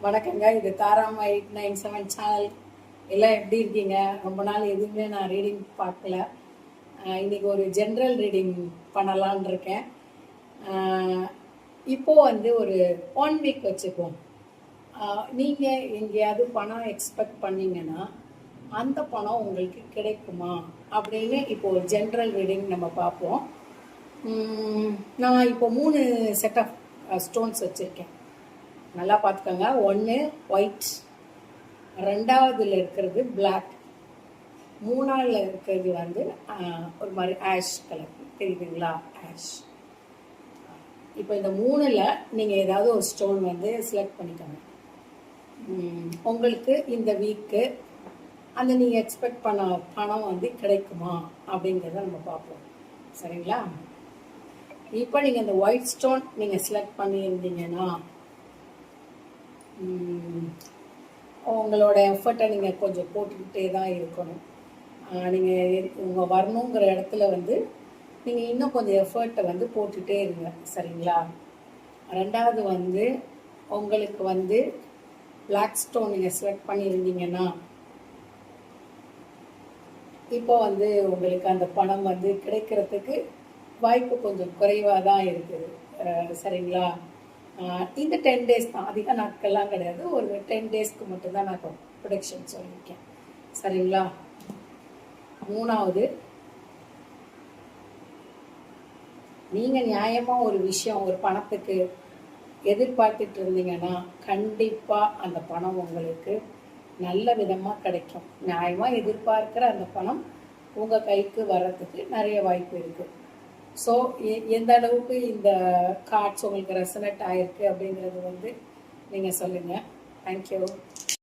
வணக்கங்க. இது தாராமா 897 சேனல். எல்லாம் எப்படி இருக்கீங்க? ரொம்ப நாள் எதுவுமே நான் ரீடிங் பார்க்கல. இன்னைக்கு ஒரு ஜென்ரல் ரீடிங் பண்ணலான் இருக்கேன். இப்போ ஒரு 1 வீக் வச்சுப்போம். நீங்கள் எங்கேயாவது பணம் எக்ஸ்பெக்ட் பண்ணீங்கன்னா அந்த பணம் உங்களுக்கு கிடைக்குமா அப்படின்னு இப்போ ஒரு ஜென்ரல் ரீடிங் நம்ம பார்ப்போம். நான் இப்போ 3 செட் ஆஃப் ஸ்டோன்ஸ் வச்சுருக்கேன். நல்லா பார்த்துக்கோங்க. ஒன்று ஒயிட், ரெண்டாவதுல இருக்கிறது பிளாக், மூணாவதுல இருக்கிறது ஒரு மாதிரி ஆஷ் கலர். தெரியுதுங்களா? ஆஷ். இப்போ இந்த 3ல் நீங்கள் ஏதாவது ஒரு ஸ்டோன் செலக்ட் பண்ணிக்கோங்க. உங்களுக்கு இந்த வீக்கு நீங்கள் எக்ஸ்பெக்ட் பண்ண பணம் கிடைக்குமா அப்படிங்கிறத நம்ம பார்ப்போம். சரிங்களா? இப்போ நீங்கள் இந்த ஒயிட் ஸ்டோன் நீங்கள் செலக்ட் பண்ணியிருந்தீங்கன்னா உங்களோட எஃபர்ட்டை நீங்கள் கொஞ்சம் போட்டுக்கிட்டே தான் இருக்கணும். நீங்கள் உங்கள் வரணுங்கிற இடத்துல நீங்கள் இன்னும் கொஞ்சம் எஃபர்ட்டை போட்டுகிட்டே இருங்க. சரிங்களா? ரெண்டாவது உங்களுக்கு பிளாக் ஸ்டோன் நீங்கள் செலக்ட் பண்ணியிருந்தீங்கன்னா இப்போ உங்களுக்கு அந்த பணம் கிடைக்கிறதுக்கு வாய்ப்பு கொஞ்சம் குறைவாக தான் இருக்குது. சரிங்களா? இந்த 10 டேஸ் தான், அதிக நாட்கள்லாம் கிடையாது. ஒரு 10 டேஸ்க்கு மட்டும்தான் நான் ப்ரொடக்ஷன் சொல்லியிருக்கேன். சரிங்களா? மூணாவது, நீங்கள் நியாயமாக ஒரு விஷயம், ஒரு பணத்துக்கு எதிர்பார்த்துட்டு இருந்தீங்கன்னா கண்டிப்பாக அந்த பணம் உங்களுக்கு நல்ல விதமாக கிடைக்கும். நியாயமாக எதிர்பார்க்குற அந்த பணம் உங்கள் கைக்கு வர்றதுக்கு நிறைய வாய்ப்பு இருக்குது. ஸோ எந்த அளவுக்கு இந்த கார்ட்ஸ் உங்களுக்கு ரெசனேட் ஆகிருக்கு அப்படிங்கிறது நீங்கள் சொல்லுங்கள். தேங்க்யூ.